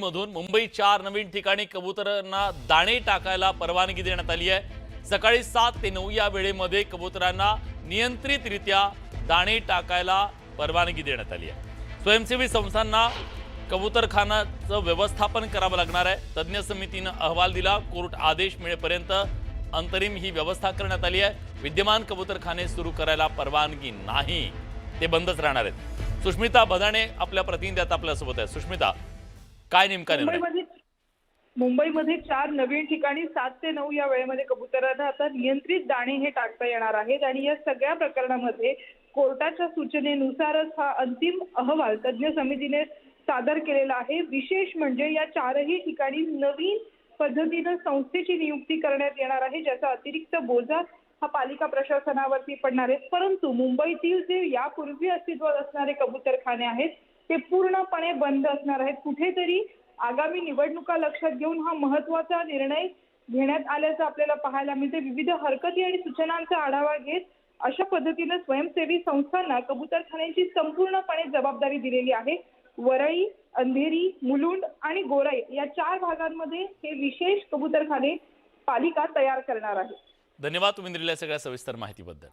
मुंबईमधून मुंबई 4 नवीन ठिकाणी कबुतरांना दाणे टाकायला परवानगी देण्यात आली आहे। सकाळी 7 ते 9 या वेळेमध्ये कबुतरांना नियंत्रितरित्या दाणे टाकायला परवानगी देण्यात आली आहे। स्वयंसेवी संस्थांना कबूतरखानाचं व्यवस्थापन करावं लागणार आहे। तज्ञ समितीने अहवाल दिला, कोर्ट आदेश मिळेपर्यंत अंतरिम ही व्यवस्था करण्यात आली आहे। विद्यमान कबूतरखाने सुरू करायला परवानगी नाही, ते बंदच राहणार आहेत। सुष्मिता भदाणे आपल्या प्रतिनिधी आता आपल्यासोबत आहे। सुष्मिता, काय नेमका निर्णय? मुंबईमध्ये 4 नवीन ठिकाणी 7 ते 9 या वेळेमध्ये कबुतरांना आता नियंत्रित दाणे हे टाकता येणार आहेत आणि या सगळ्या प्रकरणामध्ये कोर्टाच्या सूचनेनुसारच हा अंतिम अहवाल तज्ञ समितीने सादर केलेला आहे। विशेष म्हणजे या 4ही ठिकाणी नवीन पद्धतीने संस्थेची नियुक्ती करण्यात येणार आहे, ज्याचा अतिरिक्त बोजा हा पालिका प्रशासनावरती पडणार आहे। परंतु मुंबईतील जे यापूर्वी अस्तित्वात असणारे कबूतरखाने आहेत ते पूर्णपणे बंद असणार आहेत। कुठेतरी आगामी निवडणुका लक्षात घेऊन हा महत्त्वाचा निर्णय घेण्यात आल्याचं आपल्याला पाहायला मिळते। विविध हरकती आणि सूचनांचा आढावा घेत अशा पद्धतीने स्वयंसेवी संस्थांना कबूतरखान्यांची संपूर्णपणे जबाबदारी दिलेली आहे। वरळी, अंधेरी, मुलुंड आणि गोराई या 4 भागांमध्ये हे विशेष कबूतरखाने पालिका तयार करणार आहे। धन्यवाद तुम्ही दिलेल्या सगळ्या सविस्तर माहितीबद्दल।